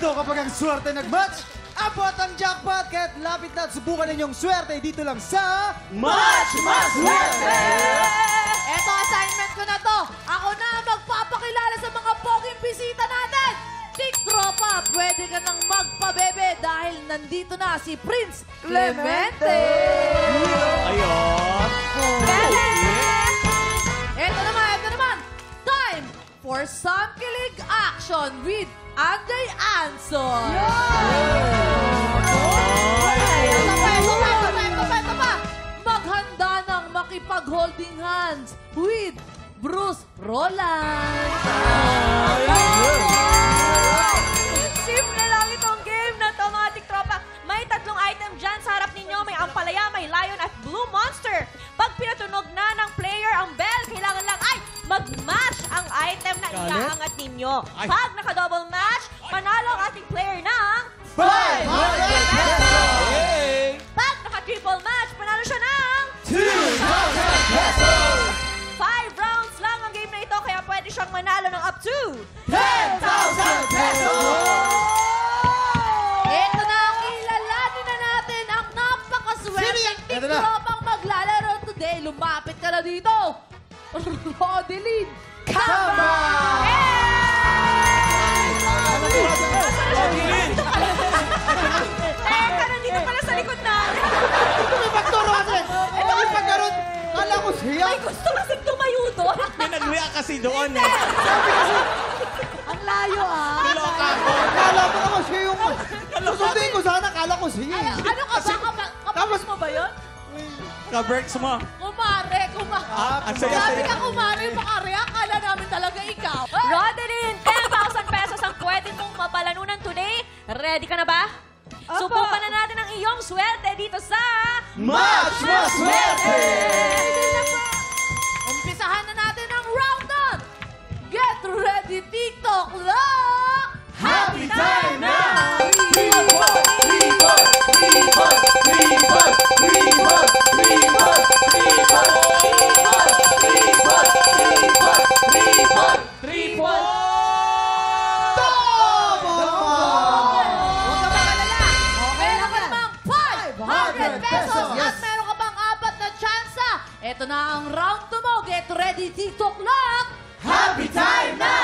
Dito kapag ang swerte nag-match, abot ang jackpot. Kaya't lapit na at subukan ninyong swerte dito lang sa Match Maswerte! Eto, assignment ko na to. Ako na ang magpapakilala sa mga poging bisita natin. Tik Tropa, pwede ka nang magpabebe dahil nandito na si Prince Clemente. Ayun. Eto naman. Time for some kilig action with Anday Anson. Ito pa. Maghanda ng makipag-holding hands with Bruce Roland. Simple lang itong game na to, mga tiktropa. May 3 item dyan sa harap ninyo. May ampalaya, may lion at blue monster. Pag pinatunog na ng player ang bell, kailangan lang ay mag-match ang item na iaangat ninyo. Pag naka-double match, panalo ang ating player ng 500 pesos! Pag naka-triple match, panalo siya ng 2,000 pesos! 5 rounds lang ang game na ito, kaya pwede siyang manalo ng up to 10,000 pesos! Ito na ang ilalanin na natin ang napakaswerteng Ito na. tiktropang maglalaro today. Lumapit ka na dito. Rodeline Kamba! Teka, nandito pala sa likod natin. Ito may pagturo kasi! Ito may pagkaroon! Kala ko siya! May gusto kasing tumayo doon. May nagluya kasi doon eh. Ang layo Niloka ko. Kala ko naman siya yung... Susundin ko sana, kala ko siya. Ano ka ba? Kapatid mo ba yun? Ka-Berks mo. Kumare. Ang Sabi saya-saya. ka kumare, makare. Akala namin talaga ikaw. Rodeline, 10,000 pesos ang pwede mong mapalanunan today. Ready ka na ba? Subukan na natin ang iyong swerte dito sa... Match Maswerte! Umpisahan na natin ang round on. Get ready, TikTok Lock! Happy time na! Huwag ka magalala. Meron ka namang 500 pesos Yes. at meron ka pang 4 na tsansa. Ito na ang round 2 mo. Get ready, TikTok Lock! Happy time na!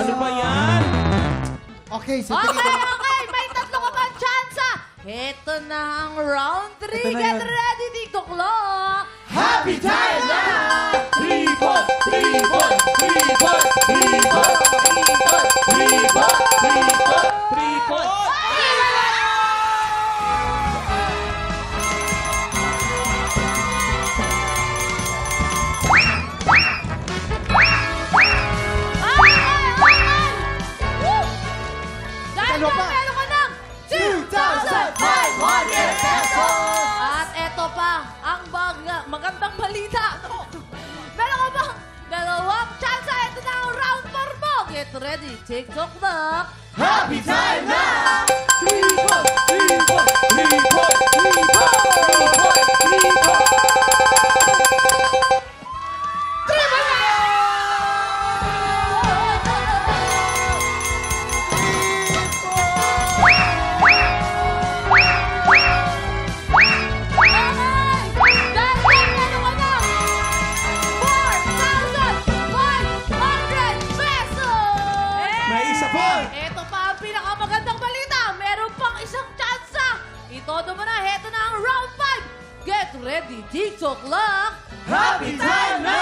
Ano ba yan? Okay, so tingin ko. Okay. May 3 ka pang tsansa. Ito na ang round 3. Ito na Get yan. ready, TikTok Lock! Happy time na! Tripod! Dahil Ano pa? meron ka ng 2,500 pesos! At eto pa, ang magandang balita. Meron ka bang 2 tsansa? Ito na ang round 4 mo. Get ready, TikTok Lock! Happy time na! May isa pa! Ito pa ang pinakamagandang balita. Meron pang isang tsansa. Itodo mo na. Ito na ang round 5. Get ready, TikTok Lock! Happy time na!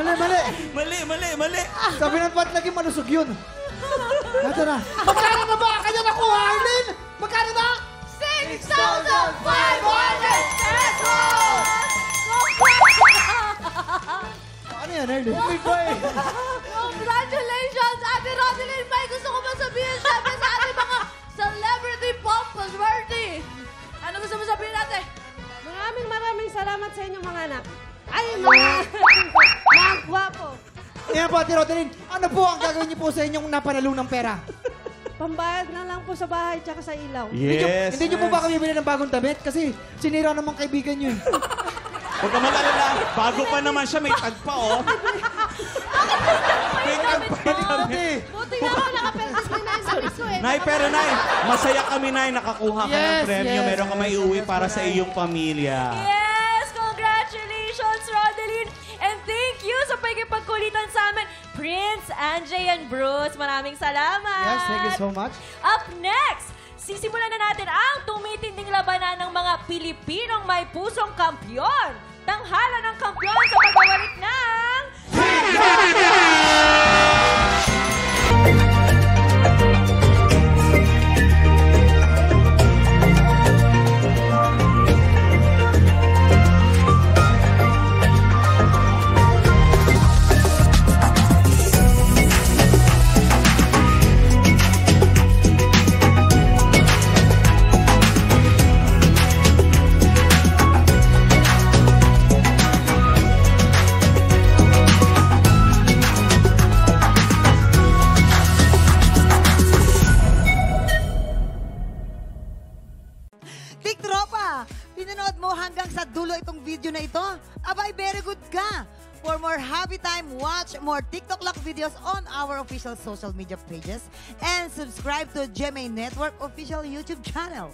Mali. Sabi ng pat lagi malusog yun. Ito na. Magkano na ba? Kanya nakuha, Arlene? Magkano na? 6,500 pesos! Ano yan, Arlene? Big boy. Congratulations, Ate Rodeline! May gusto ko ba sabihin syempre sa ating mga celebrity pompous worthy? Ano gusto mo sabihin natin? Maraming salamat sa inyong mga anak. Ay, mga gwapo. Yan po, Ate Rodeline. Ano po ang gagawin niyo po sa inyong napanalunang pera? Pambayad na lang po sa bahay tsaka sa ilaw. Yes. Hindi niyo po ba kami bili ng bagong damit? Kasi sinira naman kaibigan niyo. Huwag ka mag-alala. Bago pa naman siya, may tag pa, oh. May tag pa yung damit. Buti nga ako nakapentas na yung damit ko eh. Nay, pero Nay, masaya kami, Nay. Nakakuha ka ng Yes, premyo. yes, Meron ka may uwi yes, para yes, sa yes. iyong pamilya. Yes! Congratulations, Rodeline! And thank you sa pagkipagkulitan sa amin, Prince, Anjay, and Bruce. Maraming salamat! Yes, thank you so much. Up next, sisimulan na natin ang tumitinding labanan ng mga Pilipinong may pusong kampyon. Tanghala ng kampyon sa pagbabalik ng... Tiktropa, pinanood mo hanggang sa dulo itong video na ito? Abay, very good ka! For more happy time, watch more TikTok Lock videos on our official social media pages and subscribe to GMA Network official YouTube channel.